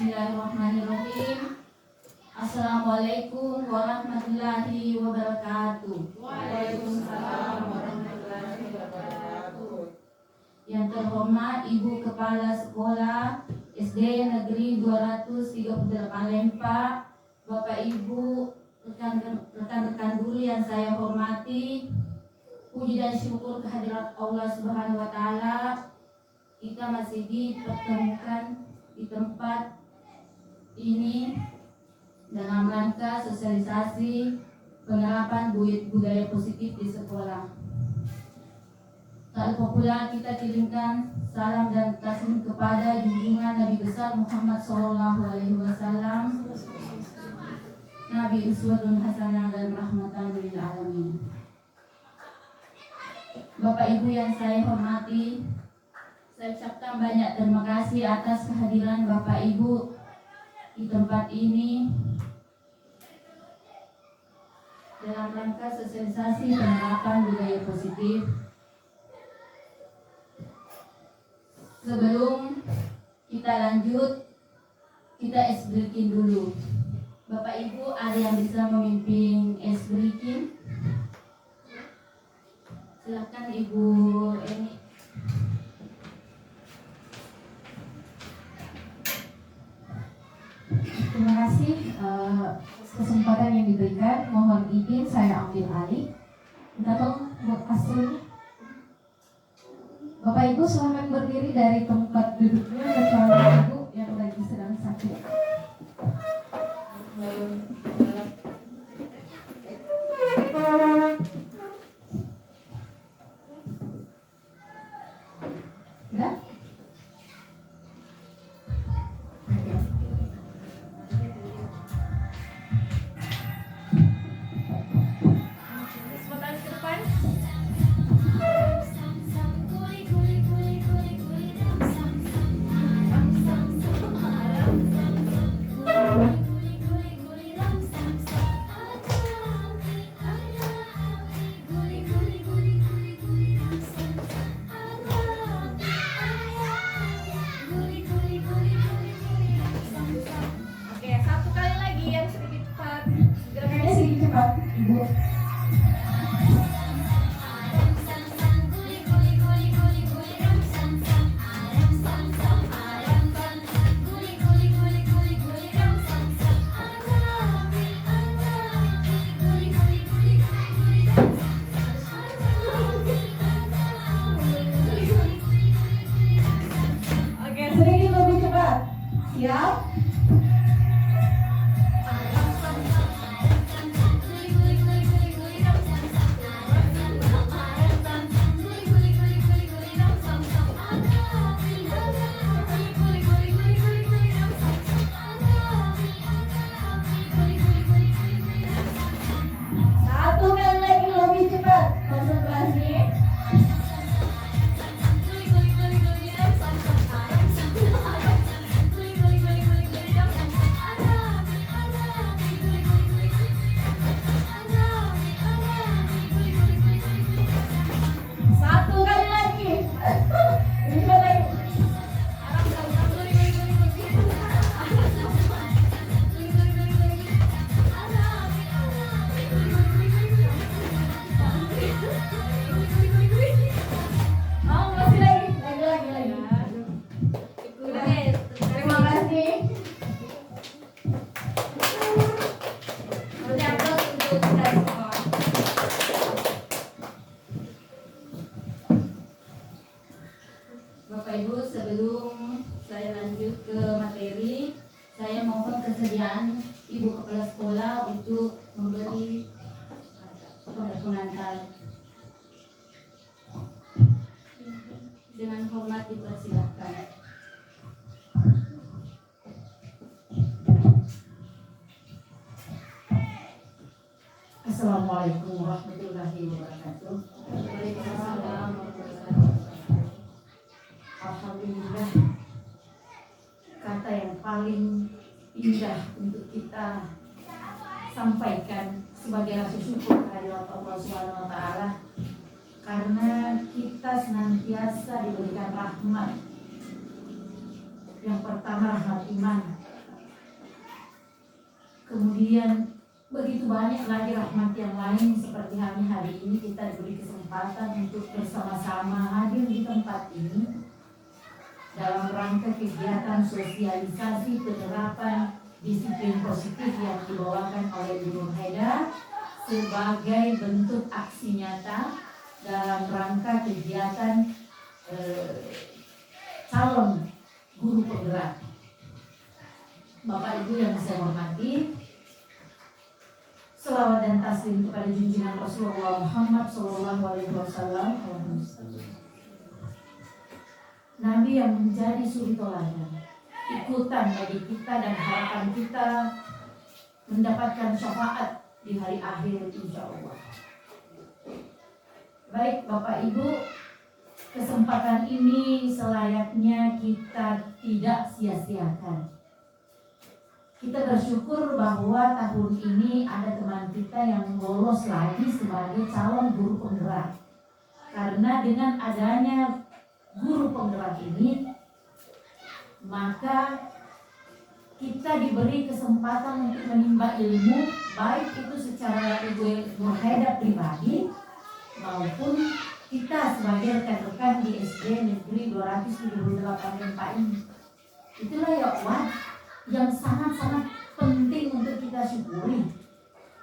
Bismillahirrahmanirrahim. Assalamualaikum warahmatullahi wabarakatuh. Waalaikumsalam warahmatullahi wabarakatuh. Yang terhormat Ibu Kepala Sekolah SD Negeri 238 Lempak, Bapak Ibu, rekan-rekan guru yang saya hormati, puji dan syukur kehadirat Allah Subhanahu wa Ta'ala. Kita masih dipertemukan di tempat ini dalam rangka sosialisasi penerapan budaya positif di sekolah. Tak lupa pula kita kirimkan salam dan taslim kepada junjungan Nabi besar Muhammad SAW, Nabi uswatun hasanah dan rahmatan lil alamin. Bapak Ibu yang saya hormati, saya ucapkan banyak terima kasih atas kehadiran Bapak Ibu di tempat ini dalam rangka sosialisasi penerapan budaya positif. Sebelum kita lanjut, kita ice breaking dulu. Bapak Ibu ada yang bisa memimpin ice breaking? Silakan Ibu Eni. Terima kasih kesempatan yang diberikan. Mohon izin saya ambil alih. Minta tolong buat kasturnya. Bapak Ibu silakan berdiri dari tempat duduknya kecuali Ibu yang lagi sedang sakit. Enggak? Ibu. Oke, sedikit lebih cepat. Siap? Bapak Ibu, sebelum saya lanjut ke materi, saya mohon kesediaan Ibu Kepala Sekolah untuk memberi pengantar. Dengan hormat dipersilakan. Assalamualaikum warahmatullahi wabarakatuh. Waalaikumsalam warahmatullahi wabarakatuh. Alhamdulillah, kata yang paling indah untuk kita sampaikan sebagai rasa syukur kehadirat Allah Subhanahu wa Ta'ala, karena kita senantiasa diberikan rahmat. Yang pertama rahmat iman, Kemudian begitu banyak lagi rahmat yang lain, seperti halnya hari ini kita diberi kesempatan untuk bersama-sama hadir di tempat ini dalam rangka kegiatan sosialisasi penerapan disiplin positif yang dibawakan oleh Bu Nur Haida sebagai bentuk aksi nyata dalam rangka kegiatan calon guru penggerak. Bapak Ibu yang saya hormati, selawat dan taslim kepada junjungan Rasulullah Muhammad SAW, Nabi yang menjadi suri teladan, ikutan bagi kita dan harapan kita mendapatkan syafaat di hari akhir insya Allah. Baik Bapak Ibu, kesempatan ini selayaknya kita tidak sia-siakan. Kita bersyukur bahwa tahun ini ada teman kita yang lolos lagi sebagai calon guru penggerak. Karena dengan adanya guru penggerak ini, maka kita diberi kesempatan untuk menimba ilmu, baik itu secara Ibu Nur Haida pribadi maupun kita sebagai rekan-rekan di SD Negeri 278 Rempa ini. Itulah ya Allah yang sangat-sangat penting untuk kita syukuri.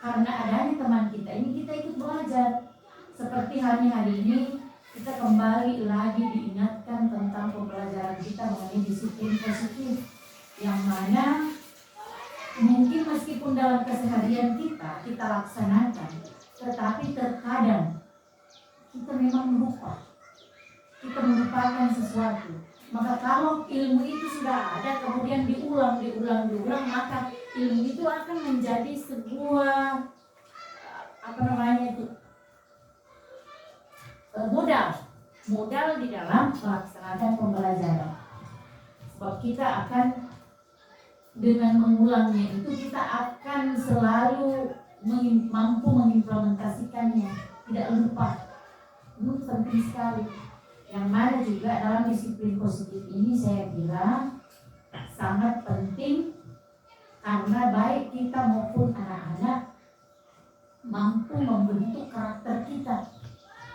Karena adanya teman kita ini, kita ikut belajar. Seperti halnya hari ini, kita kembali lagi diingatkan tentang pembelajaran kita mengenai disiplin positif, yang mana mungkin meskipun dalam keseharian kita laksanakan, tetapi terkadang kita memang lupa, kita melupakan sesuatu. Maka kalau ilmu itu sudah ada, kemudian diulang, maka ilmu itu akan menjadi sebuah modal di dalam melaksanakan pembelajaran. Sebab kita akan dengan mengulangnya itu kita akan selalu mampu mengimplementasikannya, tidak lupa. Itu penting sekali. Yang mana juga dalam disiplin positif ini saya kira sangat penting, karena baik kita maupun anak-anak mampu membentuk karakter kita.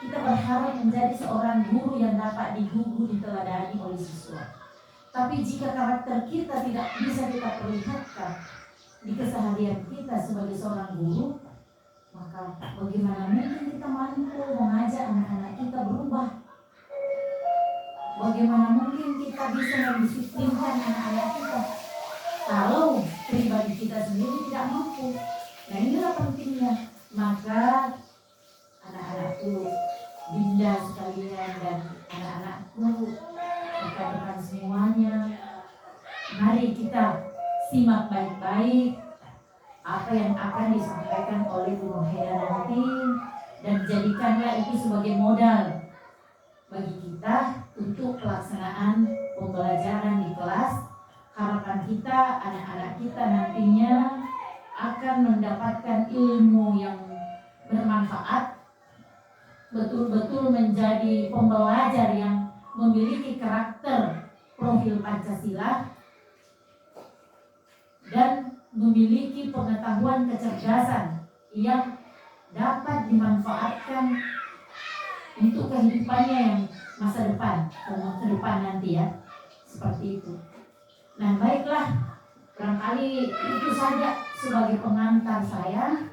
Kita berharap menjadi seorang guru yang dapat digugu, diteladani oleh siswa. Tapi jika karakter kita tidak bisa kita perlihatkan di keseharian kita sebagai seorang guru, maka bagaimana mungkin kita mampu mengajak anak-anak kita berubah? Bagaimana mungkin kita bisa mendisiplinkan anak-anak kita kalau pribadi kita sendiri tidak mampu? Nah, inilah pentingnya. Maka anak-anakku, Dinda sekalian, dan anak-anakku, rekan-rekan semuanya, mari kita simak baik-baik apa yang akan disampaikan oleh Bu Nur Haida nanti, dan jadikanlah itu sebagai modal bagi kita untuk pelaksanaan pembelajaran di kelas. Harapan kita anak-anak kita nantinya akan mendapatkan ilmu yang bermanfaat, betul-betul menjadi pembelajar yang memiliki karakter profil Pancasila dan memiliki pengetahuan kecerdasan yang dapat dimanfaatkan untuk kehidupannya yang masa depan, ke depan nanti ya, seperti itu. Nah baiklah, barangkali itu saja sebagai pengantar saya.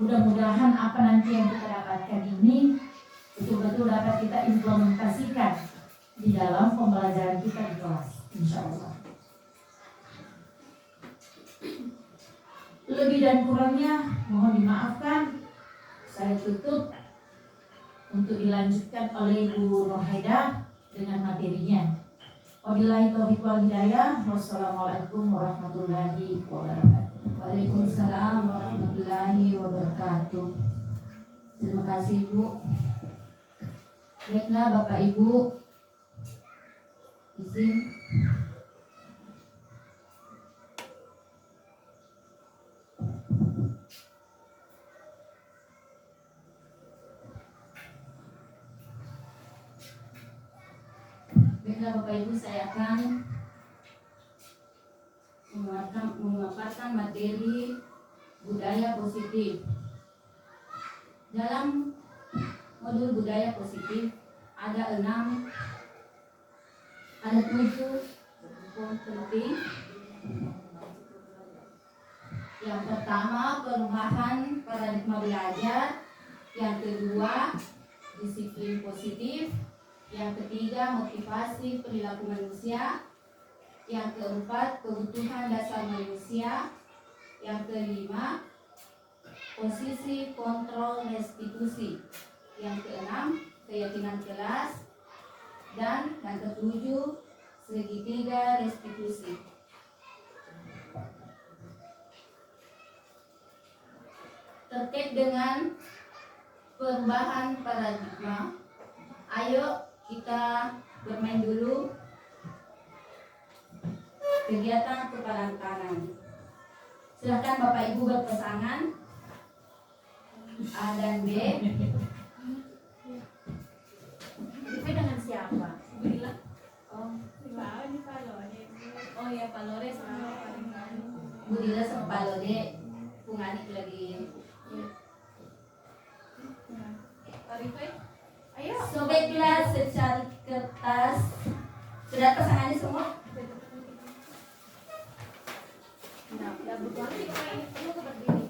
Mudah-mudahan apa nanti yang kita dapatkan ini betul-betul dapat kita implementasikan di dalam pembelajaran kita di kelas, insya Allah. Lebih dan kurangnya mohon dimaafkan. Saya tutup untuk dilanjutkan oleh Bu Nur Haida dengan materinya. Wabillahi taufiq wal hidayah. Wassalamualaikum warahmatullahi wabarakatuh. Waalaikumsalam warahmatullahi wabarakatuh. Terima kasih Bu. Baiklah Bapak Ibu, izin Bapak Ibu, saya akan memaparkan materi budaya positif. Dalam modul budaya positif ada 7 poin penting. Yang pertama, perubahan paradigma belajar. Yang kedua, disiplin positif. Yang ketiga, motivasi perilaku manusia. Yang keempat, kebutuhan dasar manusia. Yang kelima, posisi kontrol restitusi. Yang keenam, keyakinan kelas. Dan yang ketujuh, segitiga restitusi. Terkait dengan perubahan paradigma, ayo kita bermain dulu kegiatan kepalan tangan. Silakan Bapak Ibu berpasangan A dan B. Itu dengan siapa? Bila Oh ya, Pak Lores. Bu Dila sama Pak Lode, Punganik lagi. Ayo. Sobeklah secari kertas. Sudah pasangannya semua? Nah, udah berbuat perlu ke berdiri.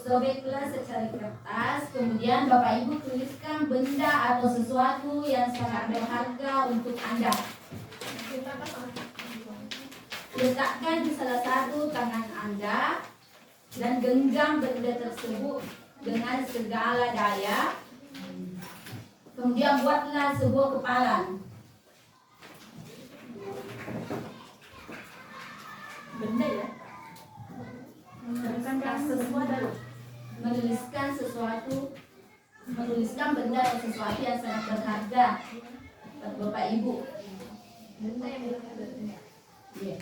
Sobeklah secari kertas. Kemudian Bapak Ibu tuliskan benda atau sesuatu yang sangat berharga untuk Anda. Letakkan di salah satu tangan Anda dan genggam benda tersebut dengan segala daya. Kemudian buatlah sebuah kepalan. Benda ya. Menuliskan benda atau sesuatu yang sangat berharga buat Bapak Ibu. Benda yang berharga. Iya.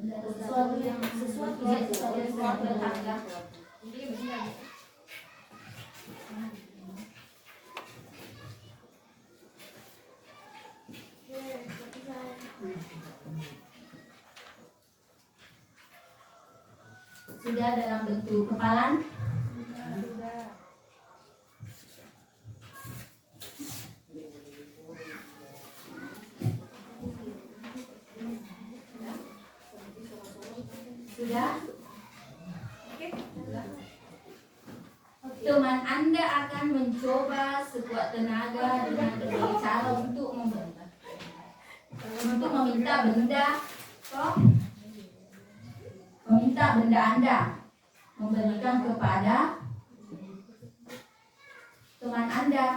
Sesuatu yang sangat berharga. Sudah dalam bentuk kepalan. Sudah? Teman Anda akan mencoba sekuat tenaga dengan berbagai cara untuk meminta benda, meminta benda Anda memberikan kepada teman Anda.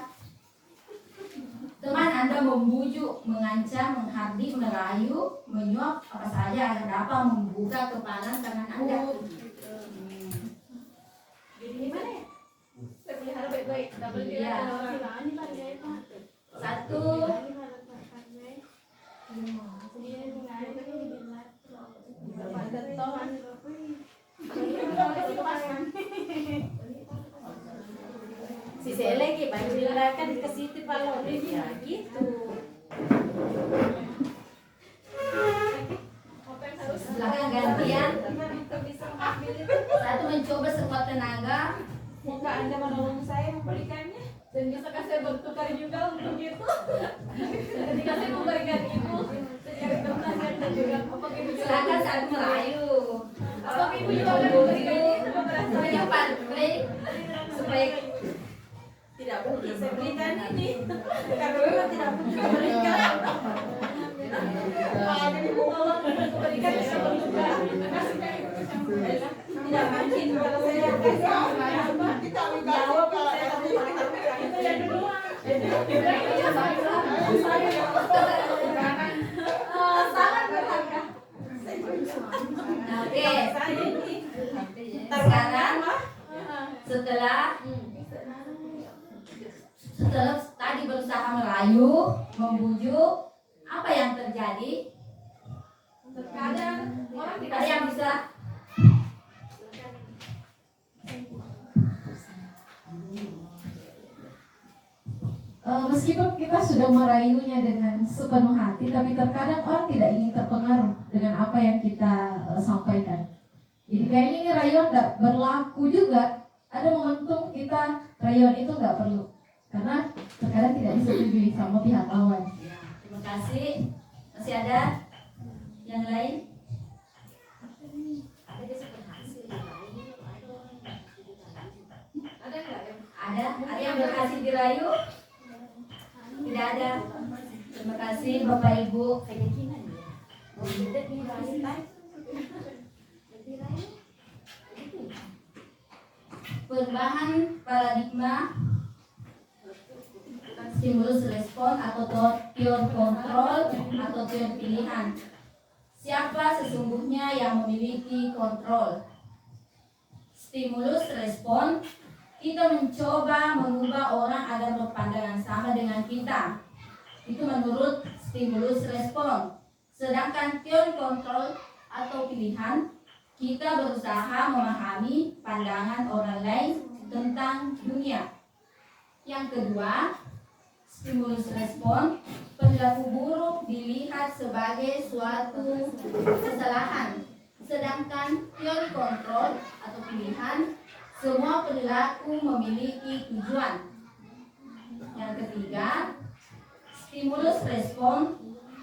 Teman Anda membujuk, mengancam, menghardik, merayu, menyuap, apa saja agar dapat membuka kepalan tangan Anda. Di mana ya? Saya pelihara baik-baik. Iya. Satu, si lagi baru dilarangkan ke situ Pak Lores ya gitu. silakan gantian. Satu, mencoba sekuat tenaga. Muka Anda menolong saya memberikannya dan bisakah saya bertukar juga untuk itu? Ketika saya memberikan itu, secara kertas dan juga apa ibu Silakan satu merayu. apa ibu juga akan memberikan itu Menyimpan supaya tidak mungkin saya berikan ini karena memang tidak mungkin memberikan. Pak ibu tolong berikan saya bertukar. Tidak mungkin kalau saya jawab saya itu yang kedua. Sangat berharga. Oke. Sekarang setelah tadi berusaha merayu, membujuk, apa yang terjadi? Terkadang orang tidak Ada yang bisa? meskipun kita sudah merayunya dengan sepenuh hati, tapi terkadang orang tidak ingin terpengaruh dengan apa yang kita sampaikan. Jadi kayaknya ini rayuan nggak berlaku juga. Ada momentum kita rayuan itu nggak perlu, karena terkadang tidak disetujui sama pihak lawan. Ya, terima kasih. Masih ada yang lain? Ada nggak yang Ada yang berhasil dirayu? Tidak ada. Terima kasih Bapak Ibu. Perubahan paradigma stimulus respon atau teori kontrol atau teori pilihan. Siapa sesungguhnya yang memiliki kontrol? Stimulus respon, kita mencoba mengubah orang agar berpandangan sama dengan kita. Itu menurut stimulus respon. Sedangkan teori kontrol atau pilihan, kita berusaha memahami pandangan orang lain tentang dunia. Yang kedua, stimulus respon, perilaku buruk dilihat sebagai suatu kesalahan. Sedangkan teori kontrol atau pilihan, semua perilaku memiliki tujuan. Yang ketiga, stimulus respon,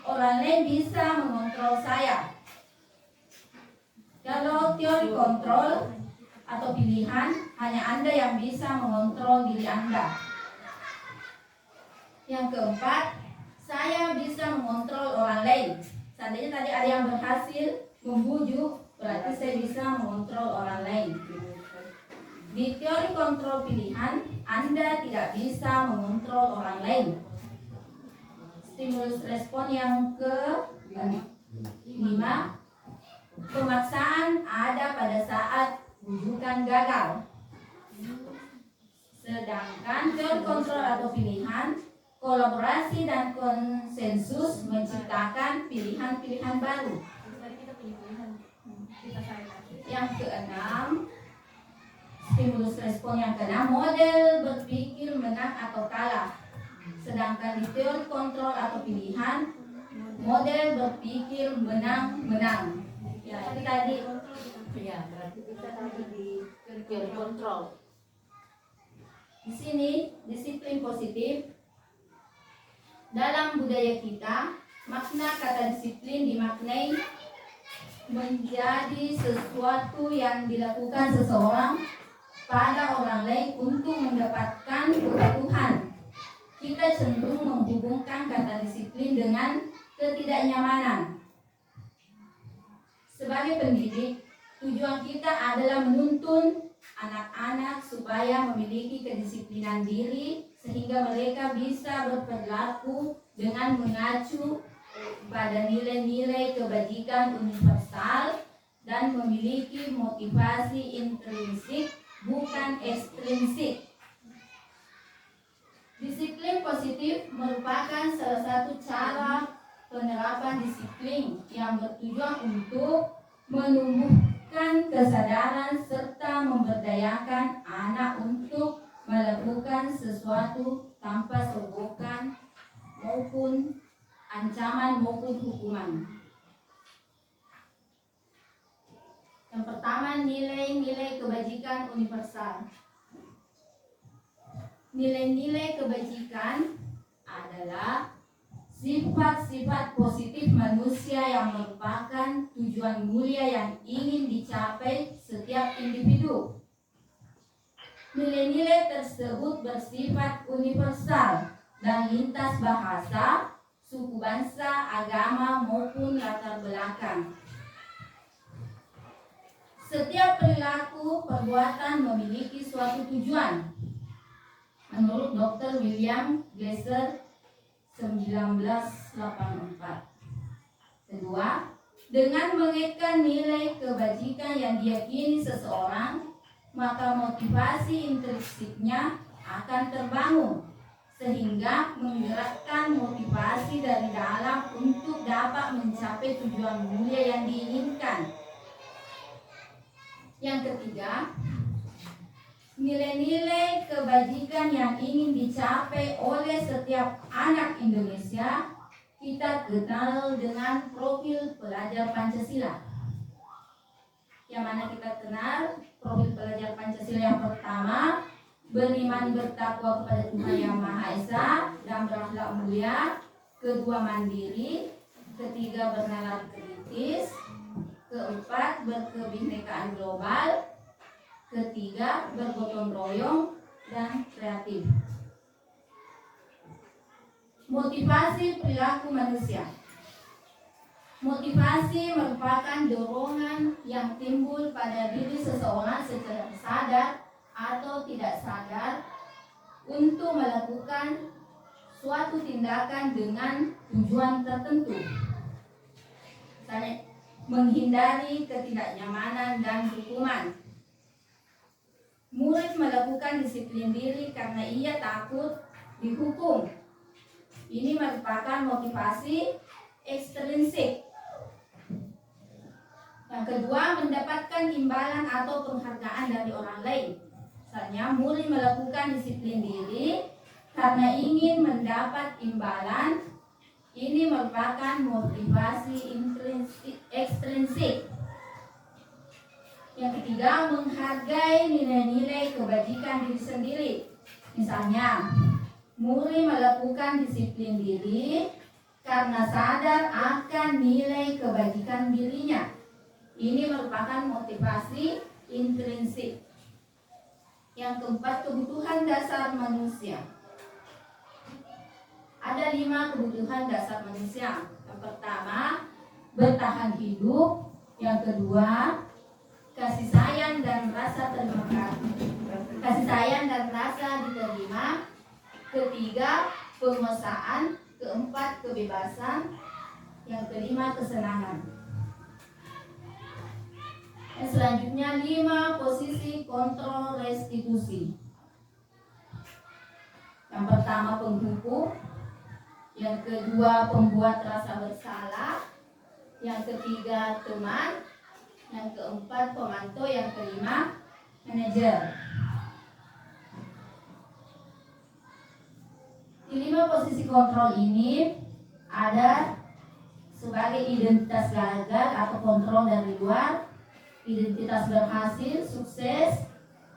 orang lain bisa mengontrol saya. Kalau teori kontrol atau pilihan, hanya Anda yang bisa mengontrol diri Anda. Yang keempat, saya bisa mengontrol orang lain. Seandainya tadi ada yang berhasil membujuk, berarti saya bisa mengontrol orang lain. Di teori kontrol pilihan, Anda tidak bisa mengontrol orang lain. Stimulus respon yang ke-5, pemaksaan ada pada saat bujukan gagal. Sedangkan teori kontrol atau pilihan, kolaborasi dan konsensus menciptakan pilihan-pilihan baru. Yang keenam, stimulus respon yang keenam, model berpikir menang atau kalah. Sedangkan di teori kontrol atau pilihan, model berpikir menang-menang. Ya, itu tadi. Ya, berarti kita tadi di teori kontrol. Di sini disiplin positif. Dalam budaya kita, makna kata disiplin dimaknai menjadi sesuatu yang dilakukan seseorang pada orang lain untuk mendapatkan kebutuhan. Kita cenderung menghubungkan kata disiplin dengan ketidaknyamanan. Sebagai pendidik, tujuan kita adalah menuntun anak-anak supaya memiliki kedisiplinan diri sehingga mereka bisa berperilaku dengan mengacu pada nilai-nilai kebajikan universal dan memiliki motivasi intrinsik bukan ekstrinsik. Disiplin positif merupakan salah satu cara penerapan disiplin yang bertujuan untuk menumbuhkan kesadaran serta memberdayakan anak untuk melakukan sesuatu tanpa sogokan maupun ancaman maupun hukuman. Yang pertama, nilai-nilai kebajikan universal. Nilai-nilai kebajikan adalah sifat-sifat positif manusia yang merupakan tujuan mulia yang ingin dicapai setiap individu. Nilai-nilai tersebut bersifat universal dan lintas bahasa, suku bangsa, agama maupun latar belakang. Setiap perilaku perbuatan memiliki suatu tujuan. Menurut Dr. William Glasser 1984. Kedua, dengan mengaitkan nilai kebajikan yang diyakini seseorang, maka motivasi intrinsiknya akan terbangun sehingga menggerakkan motivasi dari dalam untuk dapat mencapai tujuan mulia yang diinginkan. Yang ketiga, nilai-nilai kebajikan yang ingin dicapai oleh setiap anak Indonesia kita kenal dengan profil pelajar Pancasila. Yang mana kita kenal profil pelajar Pancasila yang pertama, beriman bertakwa kepada Tuhan Yang Maha Esa dan berakhlak mulia. Kedua, mandiri. Ketiga, bernalar kritis. Keempat, berkebinekaan global. Ketiga, bergotong royong dan kreatif. Motivasi perilaku manusia. Motivasi merupakan dorongan yang timbul pada diri seseorang secara sadar atau tidak sadar untuk melakukan suatu tindakan dengan tujuan tertentu. Misalnya, menghindari ketidaknyamanan dan hukuman. Murid melakukan disiplin diri karena ia takut dihukum. Ini merupakan motivasi ekstrinsik. Yang kedua, mendapatkan imbalan atau penghargaan dari orang lain. Misalnya, murid melakukan disiplin diri karena ingin mendapat imbalan. Ini merupakan motivasi ekstrinsik. Yang ketiga, menghargai nilai-nilai kebajikan diri sendiri. Misalnya, murid melakukan disiplin diri karena sadar akan nilai kebajikan dirinya. Ini merupakan motivasi intrinsik. Yang keempat, kebutuhan dasar manusia. Ada 5 kebutuhan dasar manusia. Yang pertama, bertahan hidup. Yang kedua, kasih sayang dan rasa terima kasih. Kasih sayang dan rasa diterima. Ketiga, penguasaan. Keempat, kebebasan. Yang kelima, kesenangan. Yang selanjutnya, 5 posisi kontrol restitusi. Yang pertama, penghukum. Yang kedua, pembuat rasa bersalah. Yang ketiga, teman. Yang keempat, pemantau. Yang kelima, manajer. Di 5 posisi kontrol ini ada sebagai identitas gagal atau kontrol dari luar, identitas berhasil, sukses,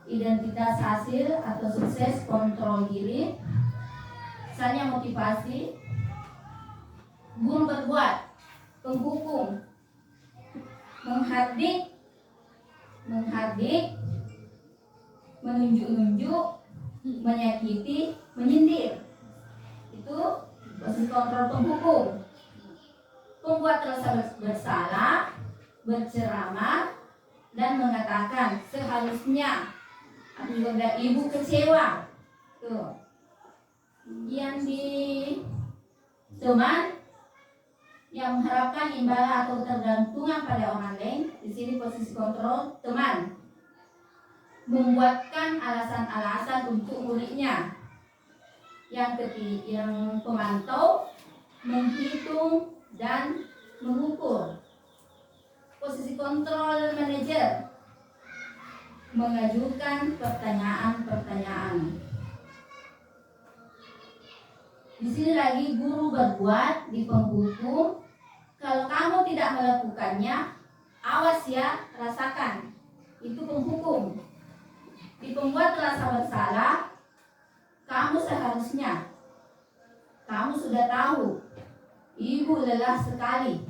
identitas hasil atau sukses, kontrol diri. Misalnya motivasi, guru berbuat, penghukum, menghardik, menunjuk-nunjuk, menyakiti, menyindir. Itu posisi kontrol penghukum. Pembuat rasa bersalah, berceramah, dan mengatakan seharusnya apabila ibu kecewa. Tuh. Yang di teman, yang mengharapkan imbalan atau ketergantungan pada orang lain. Di sini posisi kontrol teman, membuatkan alasan-alasan untuk muridnya. Yang ketiga, yang pemantau, menghitung dan mengukur. Posisi kontrol manajer, mengajukan pertanyaan-pertanyaan. Di sini lagi guru berbuat, di penghukum. Kalau kamu tidak melakukannya, awas ya, rasakan. Itu penghukum. Di pembuat rasa bersalah, kamu seharusnya, kamu sudah tahu, ibu lelah sekali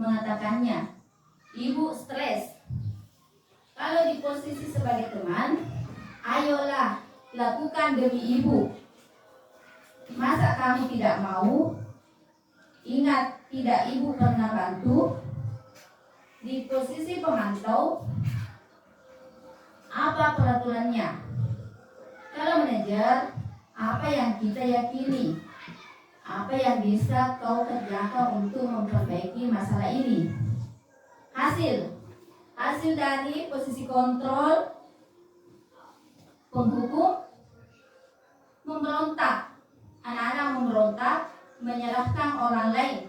mengatakannya, ibu stres. Kalau di posisi sebagai teman, ayolah lakukan demi ibu. Masa kamu tidak mau? Ingat, tidak ibu pernah bantu. Di posisi pemantau, apa peraturannya? Kalau manajer, apa yang kita yakini? Apa yang bisa kau kerjakan untuk memperbaiki masalah ini? Hasil dari posisi kontrol penghukum, memberontak. Anak-anak memberontak, menyalahkan orang lain,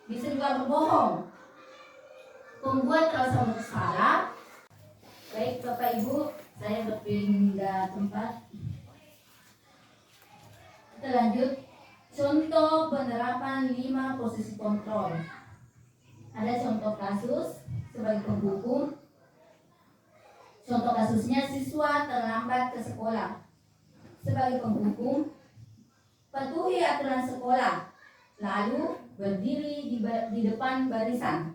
bisa juga berbohong. Pembuat rasa bersalah, baik Bapak Ibu Saya berpindah tempat. Kita lanjut. Contoh penerapan 5 posisi kontrol. Ada contoh kasus sebagai penghukum. Contoh kasusnya, siswa terlambat ke sekolah. Sebagai penghukum, patuhi aturan sekolah, lalu berdiri di depan barisan.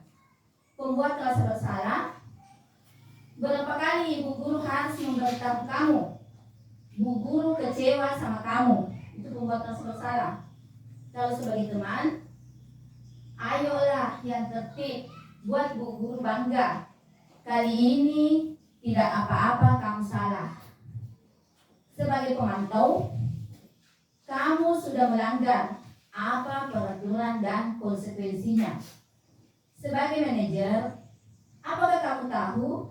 Pembuat kelas bersalah. Berapa kali ibu guru harus memberitahu kamu? Bu guru kecewa sama kamu. Itu pembuat kelas bersalah. Kalau sebagai teman, ayolah yang tertib, buat bu guru bangga. Kali ini tidak apa-apa kamu salah. Sebagai pemantau, kamu sudah melanggar apa peraturan dan konsekuensinya. Sebagai manajer, apakah kamu tahu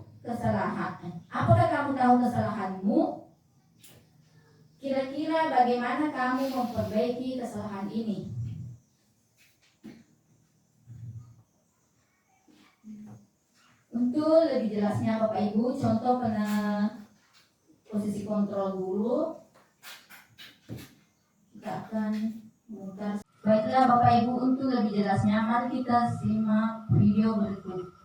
kesalahanmu? Kira-kira bagaimana kamu memperbaiki kesalahan ini? Untuk lebih jelasnya Bapak Ibu, contoh posisi kontrol dulu. Kita akan memutar. Baiklah Bapak Ibu, untuk lebih jelasnya mari kita simak video berikut.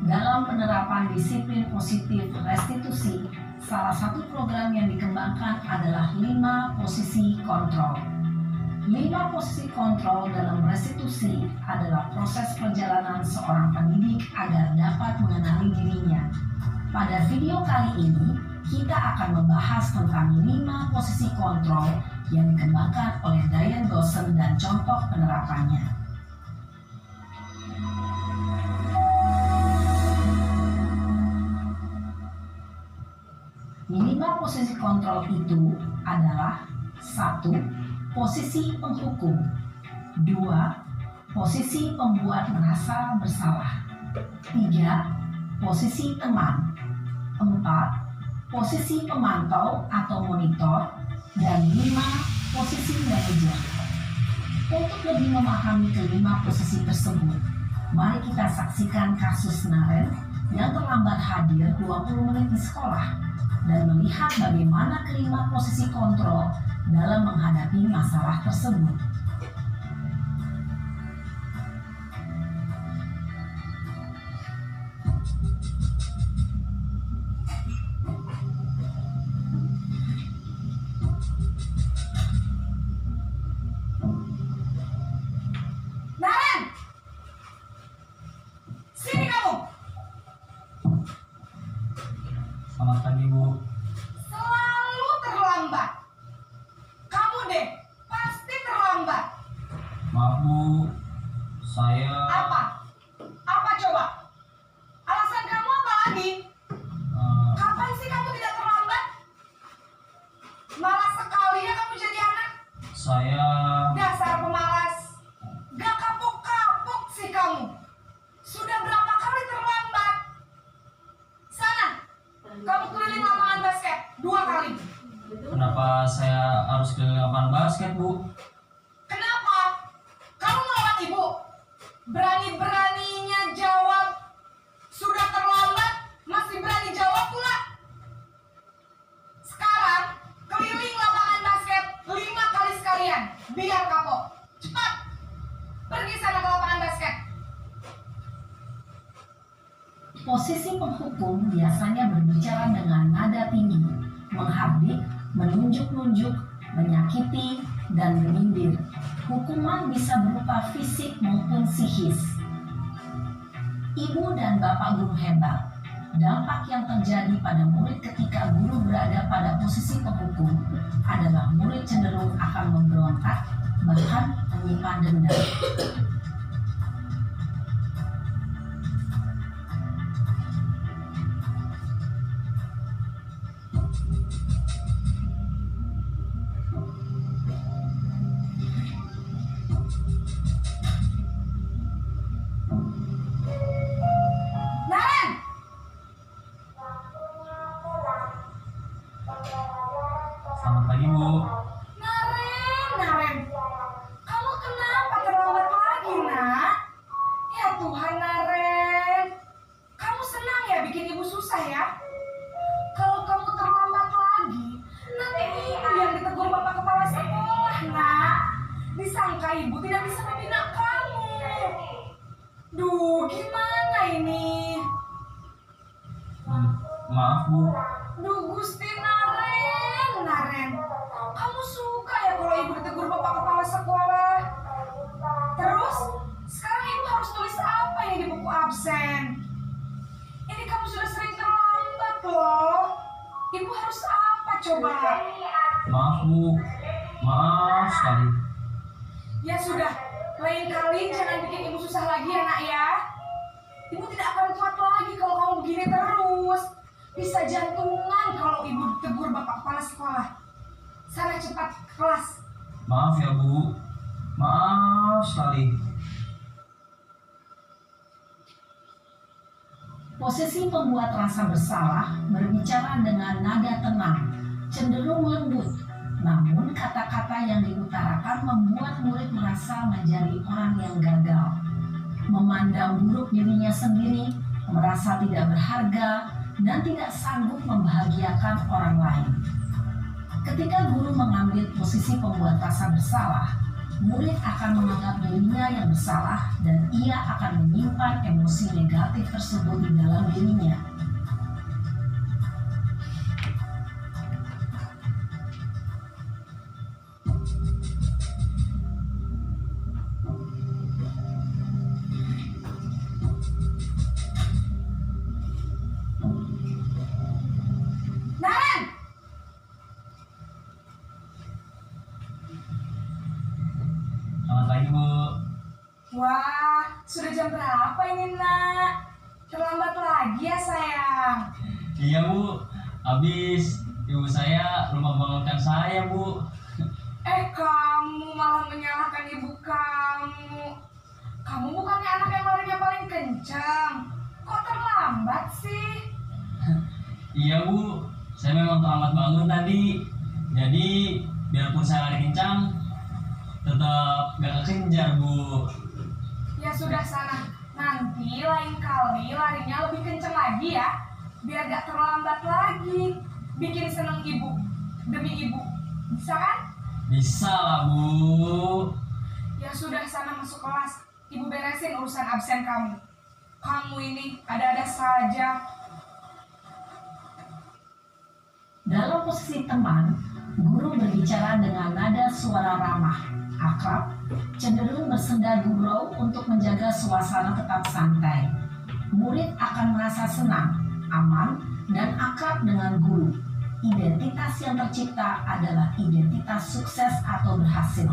Dalam penerapan disiplin positif restitusi, salah satu program yang dikembangkan adalah 5 posisi kontrol. 5 posisi kontrol dalam restitusi adalah proses perjalanan seorang pendidik agar dapat mengenali dirinya. Pada video kali ini, kita akan membahas tentang 5 posisi kontrol yang dikembangkan oleh Diane Dawson dan contoh penerapannya. Lima posisi kontrol itu adalah 1. Posisi penghukum. 2. Posisi pembuat merasa bersalah. 3. Posisi teman. 4. Posisi pemantau atau monitor. Dan 5. Posisi manajer. Untuk lebih memahami kelima posisi tersebut, mari kita saksikan kasus Naren yang terlambat hadir 20 menit di sekolah dan melihat bagaimana kelima posisi kontrol dalam menghadapi masalah tersebut. Naren! Sini kamu! Selamat pagi, Bu. Selalu terlambat. Kamu deh, pasti terlambat. Maaf, Bu. Saya... Apa? Apa coba? Alasan kamu apa lagi? Kapan sih kamu tidak terlambat? Malas sekali ya kamu jadi anak. Saya... Dasar pemalas. Gak kapok-kapok sih kamu. Sudah berapa kali terlambat? Sana, kamu keliling lapangan basket 2 kali. Kenapa saya harus ke lapangan basket, Bu? Kenapa? Kamu melawan ibu? Berani-beraninya jawab. Sudah terlambat, masih berani jawab pula. Sekarang, keliling lapangan basket 5 kali sekalian. Biar kapok. Cepat. Pergi sana ke lapangan basket. Posisi penghukum biasanya berbicara dengan nada tinggi, menghardik, menunjuk-nunjuk, menyakiti, dan menyindir. Hukuman bisa berupa fisik maupun psikis. Ibu dan bapak guru hebat. Dampak yang terjadi pada murid ketika guru berada pada posisi penghukum adalah murid cenderung akan memberontak, bahkan menyimpan dendam. Naren! Selamat pagi, Bu. Naren! Kamu kenapa susah ya. Kalau kamu terlambat lagi, nanti ibu yang ditegur bapak kepala sekolah, nak. Disangka ibu tidak bisa membina kamu. Duh, gimana ini? Maaf Bu. Duh, Gusti Naren. Kamu suka ya kalau ibu ditegur bapak kepala sekolah? Terus, sekarang ibu harus tulis apa yang di buku absen? Ini kamu sudah sering terlambat loh. Ibu harus apa coba? Maaf Bu. Maaf sekali. Ya sudah, lain kali jangan bikin ibu susah lagi ya nak ya. Ibu tidak akan kuat lagi kalau kamu begini terus. Bisa jantungan kalau ibu ditegur bapak kepala sekolah. Sana cepat ke kelas. Maaf ya Bu. Maaf sekali. Posisi pembuat rasa bersalah berbicara dengan nada tenang, cenderung lembut. Namun kata-kata yang diutarakan membuat murid merasa menjadi orang yang gagal. Memandang buruk dirinya sendiri, merasa tidak berharga, dan tidak sanggup membahagiakan orang lain. Ketika guru mengambil posisi pembuat rasa bersalah, murid akan menganggap dirinya yang bersalah dan ia akan menyimpan emosi negatif tersebut di dalam dirinya. Naren! Selamat pagi Bu. Wah, sudah jam berapa ini nak? Terlambat lagi ya sayang. Iya Bu. Habis ibu saya lupa bangunkan saya Bu. Kamu malah menyalahkan ibu kamu. Kamu bukannya anak yang larinya paling kencang. Kok terlambat sih? Iya Bu. Saya memang terlambat bangun tadi. Jadi biarpun saya lari kencang, tetap gak kekejar Bu. Ya sudah sana. Nanti lain kali larinya lebih kencang lagi ya. Biar gak terlambat lagi. Bikin seneng ibu. Demi ibu. Bisa kan? Bisa lah Bu. Ya sudah sana masuk kelas. Ibu beresin urusan absen kamu. Kamu ini ada-ada saja. Dalam posisi teman, guru berbicara dengan nada suara ramah, akrab, cenderung bersenda gurau untuk menjaga suasana tetap santai. Murid akan merasa senang, aman, dan akrab dengan guru. Identitas yang tercipta adalah identitas sukses atau berhasil.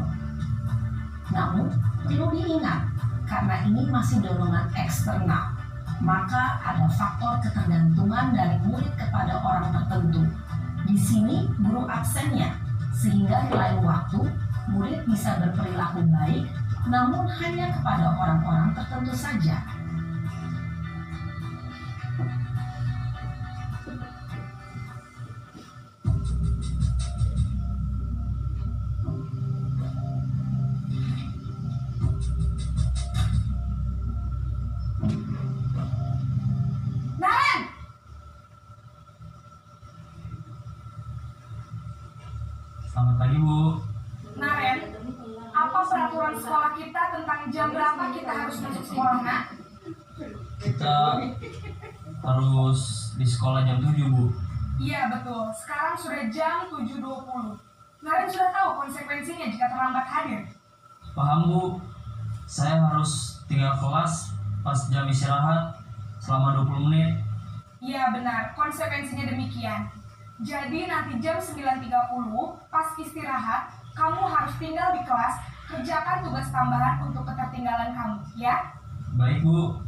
Namun, perlu diingat, karena ini masih dorongan eksternal, maka ada faktor ketergantungan dari murid kepada orang tertentu. Di sini guru absennya, sehingga di lain waktu murid bisa berperilaku baik, namun hanya kepada orang-orang tertentu saja. Naren! Selamat pagi Bu. Naren, apa peraturan sekolah kita tentang jam berapa kita harus masuk sekolah, nak? Kita harus di sekolah jam 7 Bu. Iya betul, sekarang sudah jam 7.20. Naren sudah tahu konsekuensinya jika terlambat hadir. Paham Bu. Saya harus tinggal kelas pas jam istirahat selama 20 menit. Iya benar, konsekuensinya demikian. Jadi nanti jam 9.30 pas istirahat, kamu harus tinggal di kelas, kerjakan tugas tambahan untuk ketertinggalan kamu, ya? Baik Bu.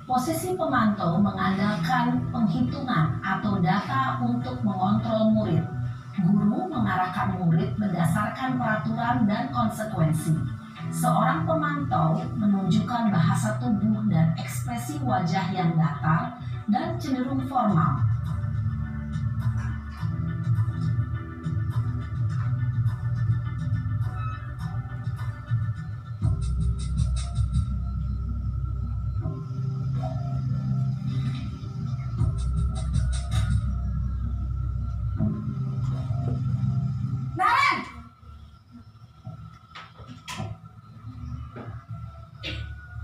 Posisi pemantau mengandalkan penghitungan atau data untuk mengontrol murid. Guru mengarahkan murid berdasarkan peraturan dan konsekuensi. Seorang pemantau menunjukkan bahasa tubuh dan ekspresi wajah yang datar dan cenderung formal.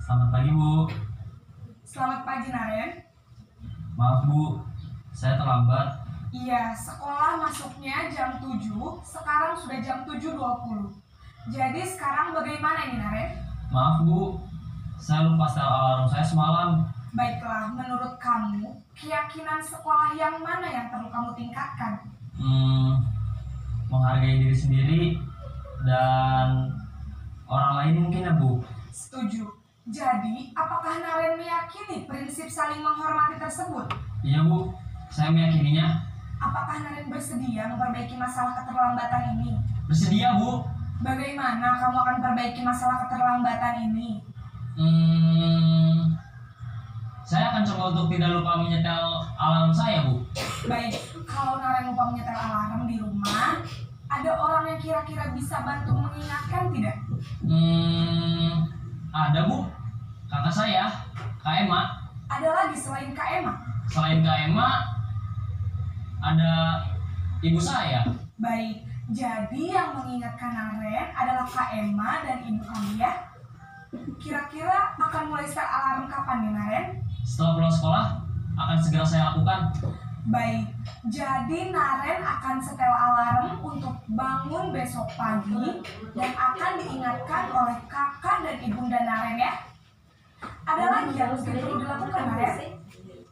Selamat pagi, Bu. Selamat pagi, Naren. Maaf, Bu. Saya terlambat. Iya, sekolah masuknya jam 7, sekarang sudah jam 7.20. Jadi sekarang bagaimana ini, Naren? Maaf, Bu. Saya lupa setel alarm saya semalam. Baiklah, menurut kamu, keyakinan sekolah yang mana yang perlu kamu tingkatkan? Menghargai diri sendiri dan orang lain mungkin ya, Bu. Setuju. Jadi, apakah Naren meyakini prinsip saling menghormati tersebut? Iya, Bu. Saya meyakininya. Apakah Naren bersedia memperbaiki masalah keterlambatan ini? Bersedia, Bu. Bagaimana kamu akan perbaiki masalah keterlambatan ini? Saya akan coba untuk tidak lupa menyetel alarm saya, Bu. Baik, kalau Naren lupa menyetel alarm di rumah, ada orang yang kira-kira bisa bantu mengingatkan tidak? Ada, Bu. Kakak saya, Kak Emma. Ada lagi selain Kak Emma? Selain Kak Emma, ada ibu saya. Baik, jadi yang mengingatkan Naren adalah Kak Emma dan ibu kamu ya? Kira-kira akan mulai start alarm kapan nih, Naren? Setelah pulang sekolah, akan segera saya lakukan. Baik, jadi Naren akan setel alarm untuk bangun besok pagi dan akan diingatkan oleh kakak dan ibunda Naren ya. Ada lagi yang mesti perlu dilakukan, Naren,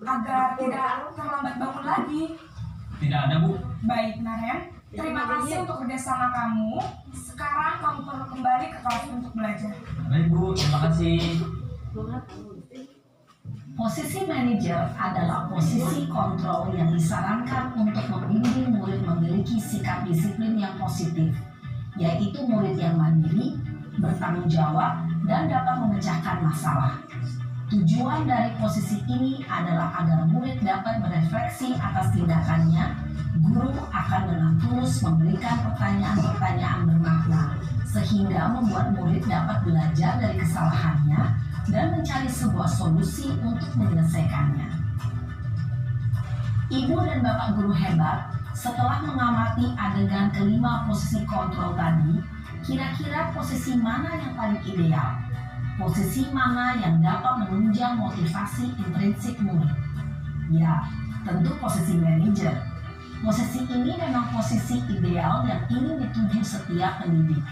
agar tidak terlambat bangun lagi. Tidak ada, Bu. Baik, Naren, terima kasih untuk kerjasama kamu. Sekarang kamu perlu kembali ke kelas untuk belajar. Baik, Bu. Terima kasih. Posisi manajer adalah posisi kontrol yang disarankan untuk membimbing murid memiliki sikap disiplin yang positif, yaitu murid yang mandiri, bertanggung jawab, dan dapat memecahkan masalah. Tujuan dari posisi ini adalah agar murid dapat berefleksi atas tindakannya. Guru akan dengan tulus memberikan pertanyaan-pertanyaan bermakna, sehingga membuat murid dapat belajar dari kesalahannya dan mencari sebuah solusi untuk menyelesaikannya. Ibu dan bapak guru hebat, setelah mengamati adegan kelima posisi kontrol tadi, kira-kira posisi mana yang paling ideal? Posisi mana yang dapat menunjang motivasi intrinsik murid? Ya, tentu posisi manajer. Posisi ini memang posisi ideal yang ingin dituju setiap pendidik.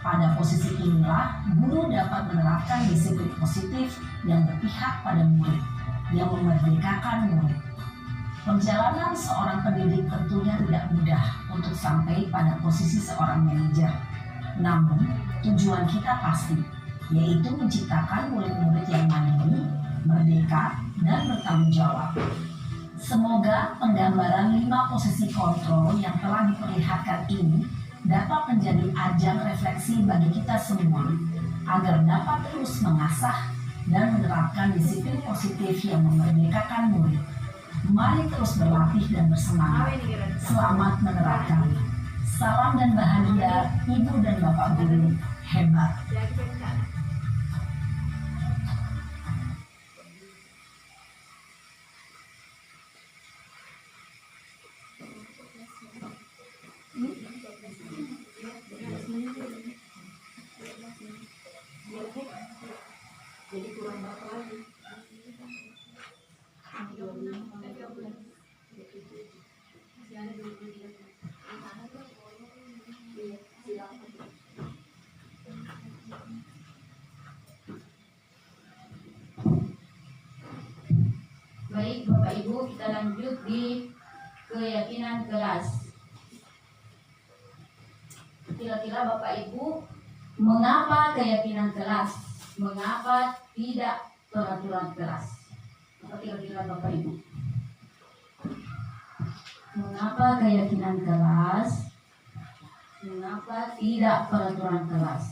Pada posisi inilah, guru dapat menerapkan disiplin positif yang berpihak pada murid, yang memerdekakan murid. Perjalanan seorang pendidik tentunya tidak mudah untuk sampai pada posisi seorang manajer. Namun, tujuan kita pasti, yaitu menciptakan murid-murid yang mandiri, merdeka, dan bertanggung jawab. Semoga penggambaran 5 posisi kontrol yang telah diperlihatkan ini dapat menjadi ajang refleksi bagi kita semua, agar dapat terus mengasah dan menerapkan disiplin positif yang memerdekakan murid. Mari terus berlatih dan bersemangat. Selamat menerapkan. Salam dan bahagia Ibu dan Bapak Guru hebat. Baik, Bapak Ibu, kita lanjut di keyakinan kelas. Kira-kira Bapak Ibu, mengapa keyakinan kelas? Mengapa tidak peraturan kelas? Apa kira-kira Bapak Ibu? Mengapa keyakinan kelas? Mengapa tidak peraturan kelas?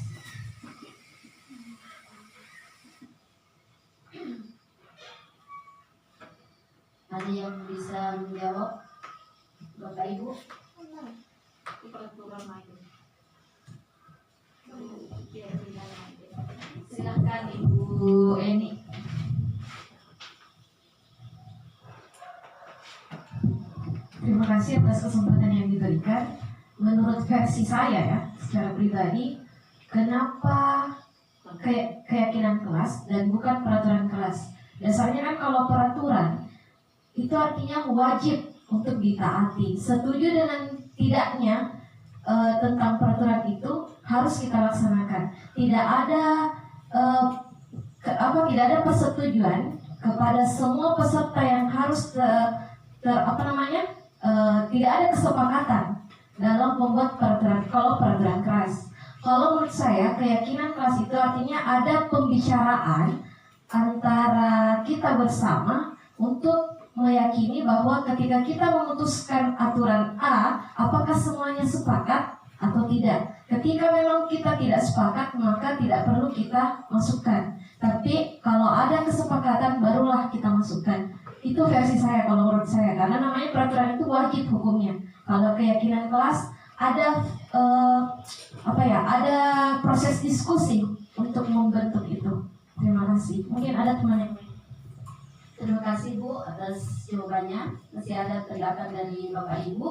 Ada yang bisa menjawab, Bapak Ibu? Silahkan Ibu Eni. Terima kasih atas kesempatan yang diberikan. Menurut versi saya ya, secara pribadi, kenapa keyakinan kelas dan bukan peraturan kelas. Dasarnya kan kalau peraturan itu artinya wajib untuk ditaati. Setuju dengan tidaknya tentang peraturan itu harus kita laksanakan. Tidak ada tidak ada persetujuan kepada semua peserta yang harus tidak ada kesepakatan dalam membuat peraturan. Kalau peraturan kelas, kalau menurut saya keyakinan kelas itu artinya ada pembicaraan antara kita bersama untuk meyakini bahwa ketika kita memutuskan aturan A, apakah semuanya sepakat atau tidak. Ketika memang kita tidak sepakat, maka tidak perlu kita masukkan. Tapi kalau ada kesepakatan, barulah kita masukkan. Itu versi saya kalau menurut saya, karena namanya peraturan itu wajib hukumnya. Kalau keyakinan kelas ada ada proses diskusi untuk membentuk itu. Terima kasih. Mungkin ada teman yang lain. Terima kasih Bu atas jawabannya. Masih ada tanggapan dari Bapak Ibu?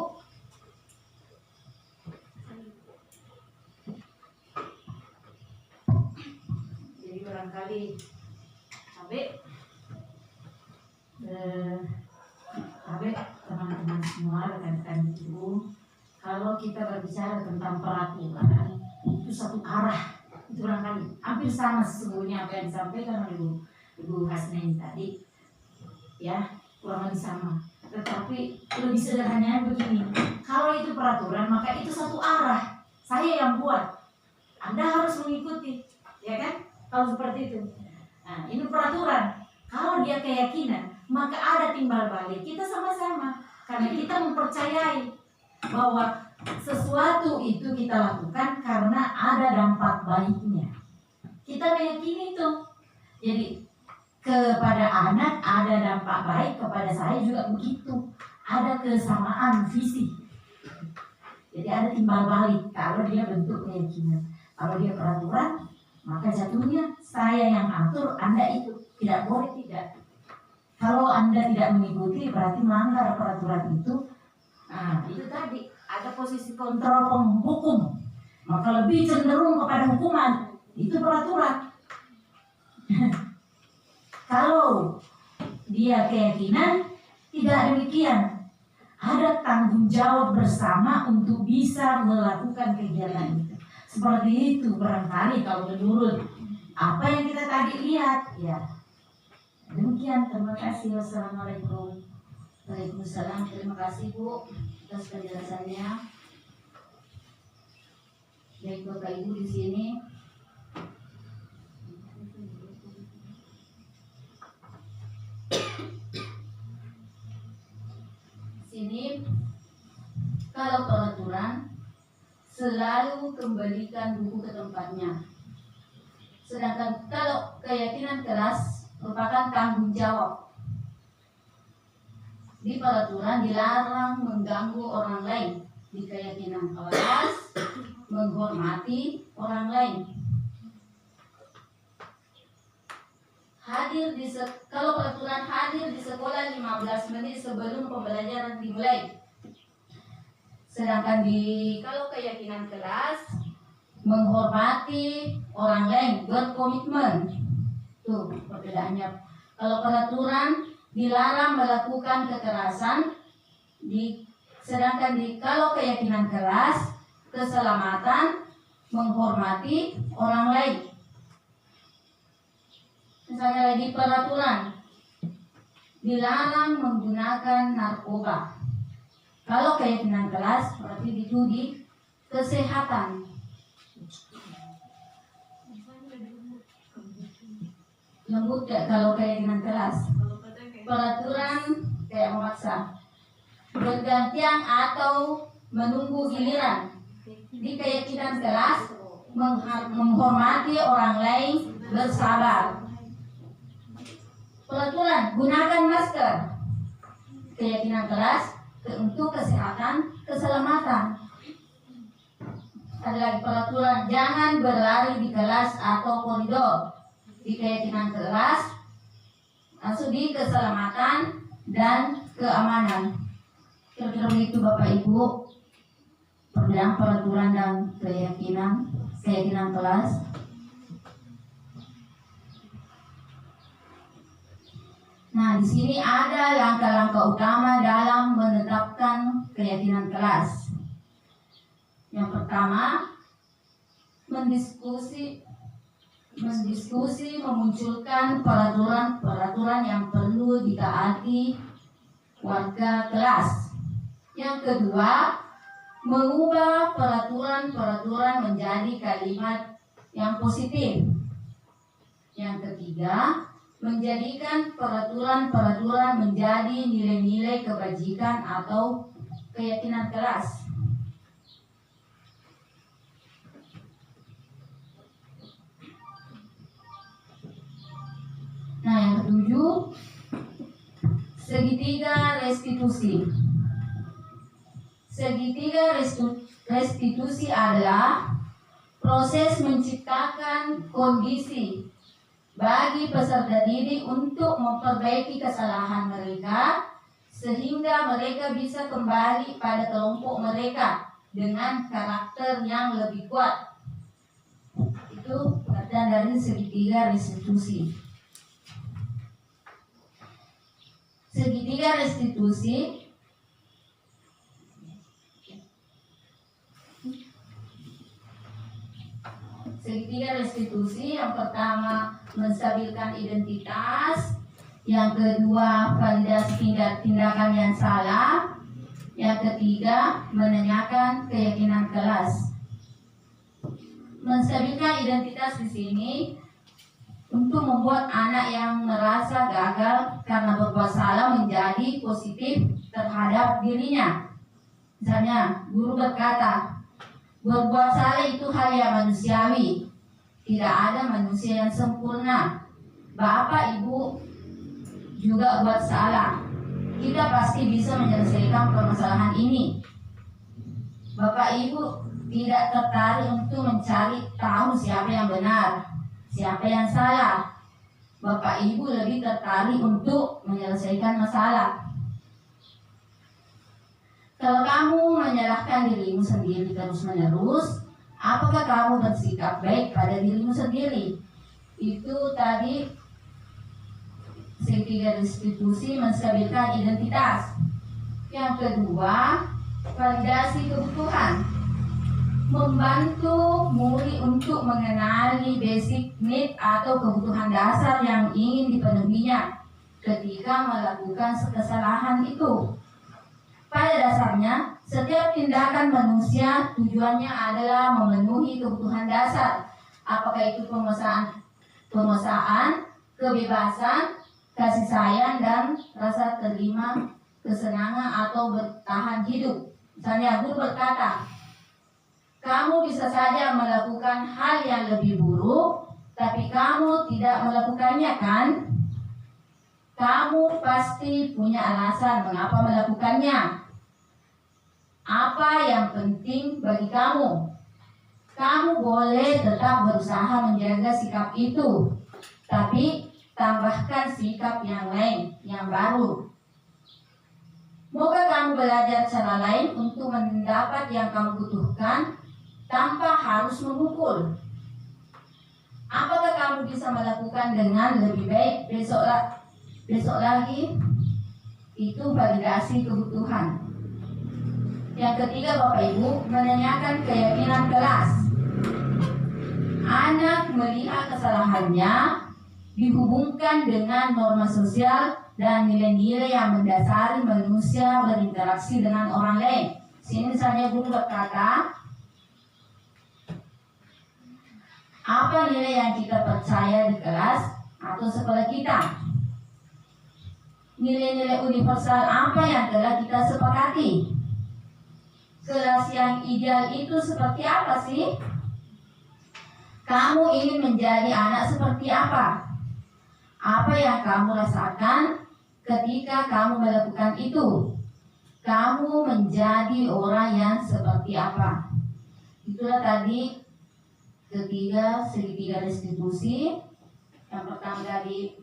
Jadi barangkali teman-teman semua, rekan-rekan Ibu, kalau kita berbicara tentang peraturan itu satu arah, itu barangkali hampir sama sesungguhnya apa yang disampaikan oleh Ibu Hasnain tadi, ya kurang lebih sama. Tetapi lebih sederhananya begini, kalau itu peraturan maka itu satu arah, saya yang buat, Anda harus mengikuti, ya kan? Kalau seperti itu. Nah, ini peraturan. Kalau dia keyakinan, maka ada timbal balik. Kita sama-sama, karena kita mempercayai bahwa sesuatu itu kita lakukan karena ada dampak baiknya. Kita meyakini itu. Jadi kepada anak ada dampak baik, kepada saya juga begitu. Ada kesamaan visi. Jadi ada timbal balik kalau dia bentuk keyakinan. Kalau dia peraturan, maka jatuhnya saya yang atur, Anda itu tidak boleh tidak. Kalau Anda tidak mengikuti berarti melanggar peraturan itu. Nah, itu tadi ada posisi kontrol penghukum. Maka lebih cenderung kepada hukuman. Itu peraturan. Kalau dia keyakinan, tidak demikian. Ada tanggung jawab bersama untuk bisa melakukan kegiatan itu. Seperti itu barangkali kalau menurut apa yang kita tadi lihat, ya. Demikian, terima kasih. Wassalamualaikum. Waalaikumsalam. Terima kasih Bu atas penjelasannya. Baik Bapak Ibu di sini. Kalau peraturan selalu kembalikan buku ke tempatnya. Sedangkan kalau keyakinan keras merupakan tanggung jawab. Di peraturan dilarang mengganggu orang lain. Di keyakinan kelas menghormati orang lain. Kalau peraturan hadir di sekolah 15 menit sebelum pembelajaran dimulai. Sedangkan kalau keyakinan kelas menghormati orang lain, berkomitmen. Tuh perbedaannya. Kalau peraturan dilarang melakukan kekerasan, sedangkan kalau keyakinan kelas keselamatan, menghormati orang lain. Misalnya lagi peraturan dilarang menggunakan narkoba. Kalau keyakinan kelas berarti itu di kesehatan. Lembut ya kalau keyakinan kelas. Peraturan kayak memaksa. Bergantian atau menunggu giliran. Di keyakinan kelas menghormati orang lain, bersabar. Peraturan gunakan masker. Keyakinan kelas untuk kesehatan, keselamatan. Ada lagi peraturan jangan berlari di kelas atau koridor. Di keyakinan kelas masuk di keselamatan dan keamanan. Kira-kira begitu Bapak Ibu perbedaan peraturan dan keyakinan kelas. Nah, di sini ada langkah-langkah utama dalam menetapkan keyakinan kelas. Yang pertama, mendiskusi memunculkan peraturan yang perlu ditaati warga kelas. Yang kedua, mengubah peraturan menjadi kalimat yang positif. Yang ketiga, menjadikan peraturan menjadi nilai-nilai kebajikan atau keyakinan kelas. Nah, yang ketujuh, segitiga restitusi. Segitiga restitusi adalah proses menciptakan kondisi bagi peserta didik untuk memperbaiki kesalahan mereka sehingga mereka bisa kembali pada kelompok mereka dengan karakter yang lebih kuat. Itu pengertian dari segitiga restitusi. Segitiga restitusi yang pertama menstabilkan identitas, yang kedua validasi tindakan yang salah, yang ketiga menanyakan keyakinan kelas. Menstabilkan identitas di sini untuk membuat anak yang merasa gagal karena berbuat salah menjadi positif terhadap dirinya. Misalnya, guru berkata, berbuat salah itu hal yang manusiawi. Tidak ada manusia yang sempurna. Bapak, Ibu juga buat salah. Kita pasti bisa menyelesaikan permasalahan ini. Bapak, Ibu tidak tertarik untuk mencari tahu siapa yang benar, siapa yang salah. Bapak Ibu lebih tertarik untuk menyelesaikan masalah. Kalau kamu menyalahkan dirimu sendiri terus-menerus, apakah kamu bersikap baik pada dirimu sendiri? Itu tadi segitiga restitusi menstabilkan identitas. Yang kedua, validasi kebutuhan. Membantu murid untuk mengenali basic need atau kebutuhan dasar yang ingin dipenuhinya ketika melakukan kesalahan itu. Pada dasarnya, setiap tindakan manusia tujuannya adalah memenuhi kebutuhan dasar. Apakah itu penguasaan, kebebasan, kasih sayang, dan rasa terima, kesenangan atau bertahan hidup. Misalnya, guru berkata, kamu bisa saja melakukan hal yang lebih buruk, tapi kamu tidak melakukannya, kan? Kamu pasti punya alasan mengapa melakukannya. Apa yang penting bagi kamu? Kamu boleh tetap berusaha menjaga sikap itu, tapi tambahkan sikap yang lain, yang baru. Moga kamu belajar cara lain untuk mendapat yang kamu butuhkan tanpa harus memukul. Apakah kamu bisa melakukan dengan lebih baik besok lagi? Itu validasi kebutuhan. Yang ketiga, Bapak Ibu, menanyakan keyakinan kelas. Anak melihat kesalahannya dihubungkan dengan norma sosial dan nilai-nilai yang mendasari manusia berinteraksi dengan orang lain. Sini misalnya guru berkata, apa nilai yang kita percaya di kelas atau sekolah kita? Nilai-nilai universal apa yang telah kita sepakati? Kelas yang ideal itu seperti apa sih? Kamu ingin menjadi anak seperti apa? Apa yang kamu rasakan ketika kamu melakukan itu? Kamu menjadi orang yang seperti apa? Itulah tadi segitiga restitusi. Yang pertama tadi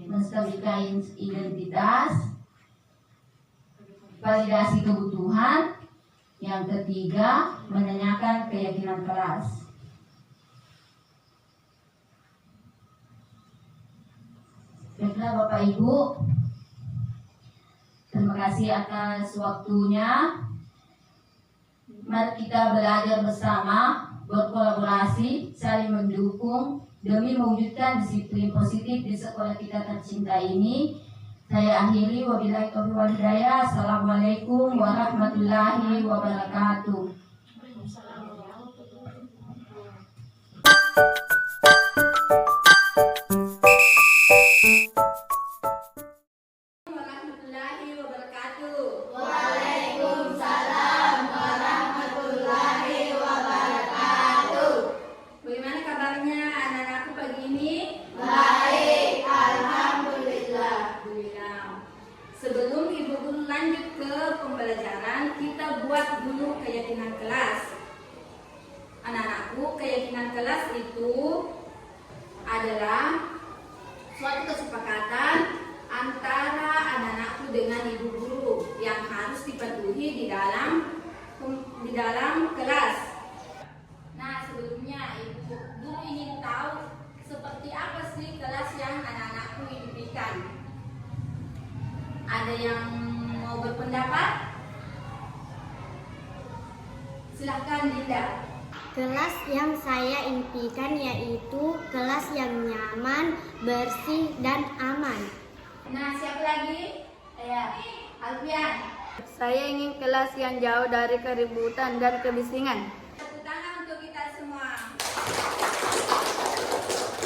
menstabilkan identitas, validasi kebutuhan. Yang ketiga, menanyakan keyakinan kelas. Baiklah Bapak Ibu, terima kasih atas waktunya. Mari kita belajar bersama, berkolaborasi, saling mendukung demi mewujudkan disiplin positif di sekolah kita tercinta ini. Saya akhiri, wabillahi taufiq wal hidayah. Assalamualaikum warahmatullahi wabarakatuh. Warahmatullahi wabarakatuh. Waalaikumsalam warahmatullahi wabarakatuh. Bagaimana kabarnya anak-anakku pagi ini? Baik, alhamdulillah. Sebelum Ibu Guru lanjut ke pembelajaran, kita buat dulu keyakinan kelas. Anak-anakku, keyakinan kelas itu adalah suatu kesepakatan antara anak-anakku dengan Ibu Guru yang harus dipatuhi di dalam kelas. Nah, sebelumnya Ibu Guru ingin tahu seperti apa sih kelas yang anak-anakku impikan. Ada yang mau berpendapat? Silahkan Dinda. Kelas yang saya impikan yaitu kelas yang nyaman, bersih, dan aman. Nah, siapa lagi? Alfian. Saya ingin kelas yang jauh dari keributan dan kebisingan. Tepuk tangan untuk kita semua.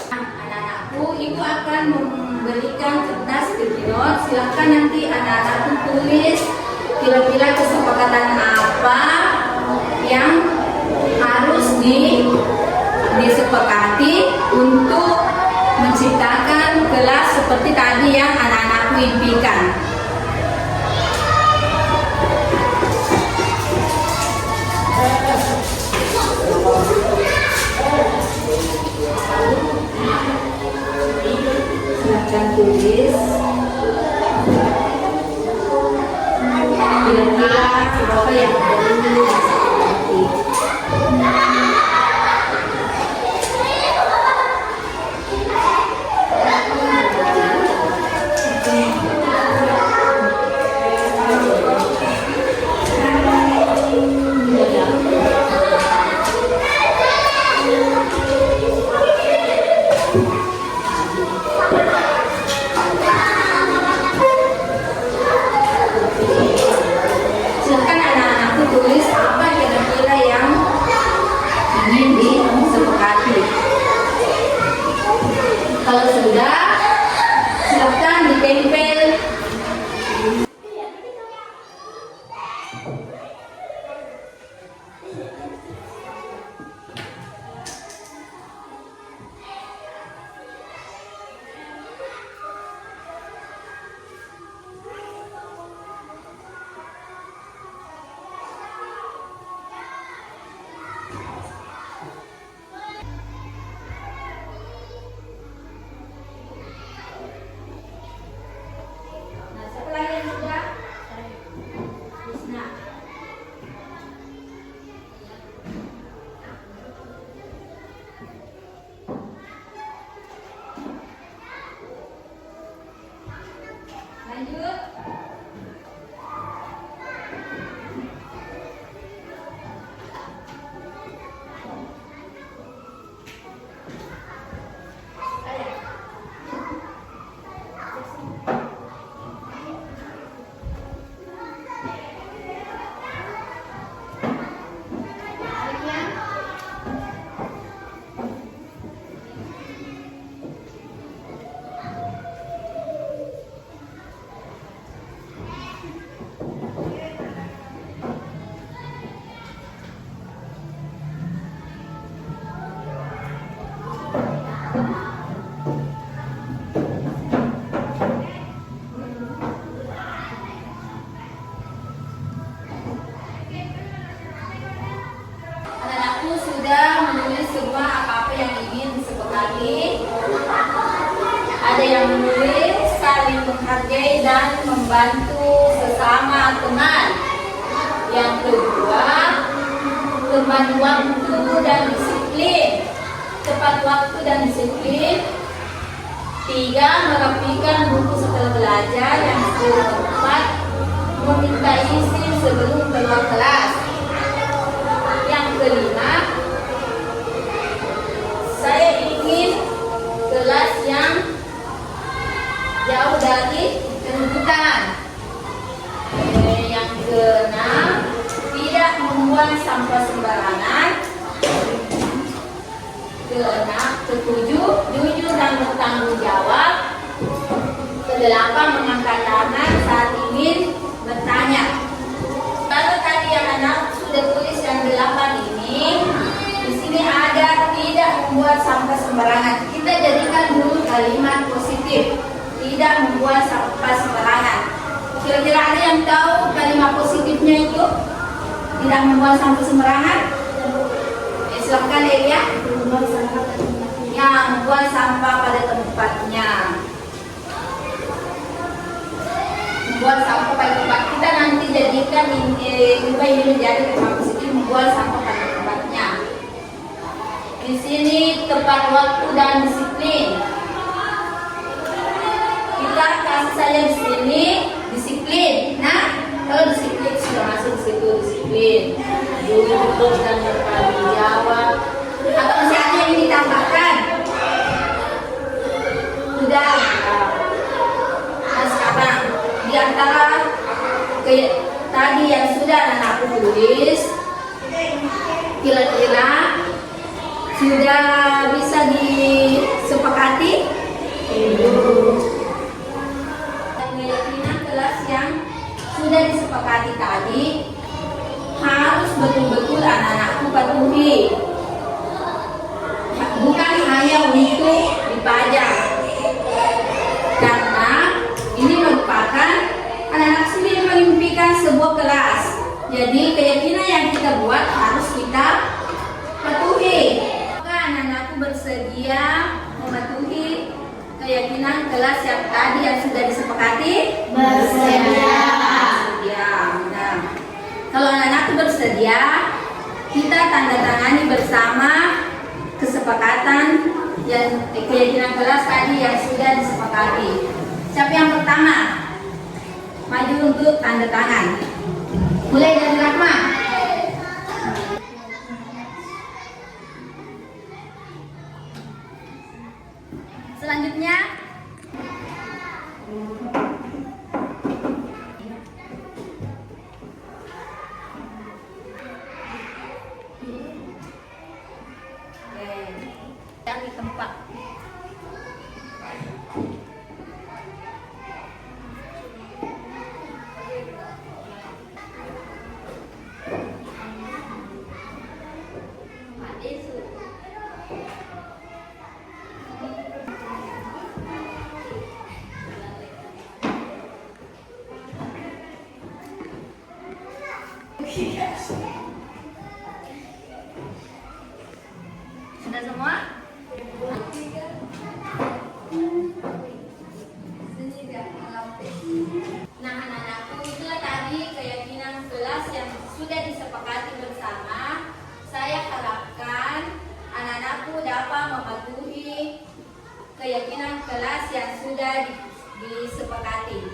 Anak-anakku, Ibu akan memberikan kertas kecil. Silahkan nanti anak-anakku tulis kira-kira kesepakatan apa yang harus disepakati untuk menciptakan kelas seperti tadi yang anak-anakku impikan. Silahkan tulis kira-kira apa yang perlu disepakati. Silahkan anak-anakku tulis apa kira-kira yang ingin disepakati. Kalau sudah, silahkan ditempel. Nah, siapa lagi yang sudah? Bisna. Lanjut. Anak-anakku sudah menulis semua apa-apa yang ingin disepakati. Ada yang menulis saling menghargai dan membantu sesama teman. Yang kedua, teman waktu dan disiplin. Tepat waktu dan disiplin. Tiga, merapikan buku setelah belajar. Yang keempat, meminta izin sebelum keluar kelas. Yang kelima, saya ingin kelas yang jauh dari keributan. Yang keenam, tidak membuang sampah sembarangan. Ketujuh, jujur dan bertanggung jawab. Kedelapan, mengangkat tangan saat ingin bertanya. Kalau tadi yang anak sudah tulis yang 8 ini, di sini ada tidak membuat sampah sembarangan. Kita jadikan dulu kalimat positif, tidak membuat sampah sembarangan. Kira-kira ada yang tahu kalimat positifnya itu? Tidak membuang sampah sembarangan. Silakan ya. Yang membuang sampah pada tempatnya. Membuang sampah pada tempat. Kita nanti jadikan ini menjadi kalimat positif, membuang sampah pada tempatnya. Di sini tepat waktu dan disiplin. Kita kasih saya di sini disiplin. Nah, kalau disiplin sudah masuk di situ disiplin. Jujur dan bertanggung jawab. Atau masih ada yang ditambahkan? Sudah. Nah, sekarang di antara tadi yang sudah anakku tulis, kira-kira sudah bisa disepakati? Keyakinan kelas yang sudah disepakati tadi harus betul-betul anak-anakku patuhi. Bukan hanya untuk dipajang. Karena ini merupakan anak-anak sendiri mengimpikan sebuah kelas. Jadi keyakinan yang kita buat harus kita patuhi. Anak-anakku bersedia mematuhi keyakinan kelas yang tadi yang sudah disepakati? Bersedia. Nah, kalau anak-anakku bersedia, kita tanda tangani bersama kesepakatan yang keyakinan kelas tadi yang sudah disepakati. Siapa yang pertama? Maju untuk tanda tangan. Mulai dari Rahma. Selanjutnya cari tempat. Sudah semua? Nah, anak-anakku, itulah tadi keyakinan kelas yang sudah disepakati bersama. Saya harapkan anak-anakku dapat mematuhi keyakinan kelas yang sudah disepakati.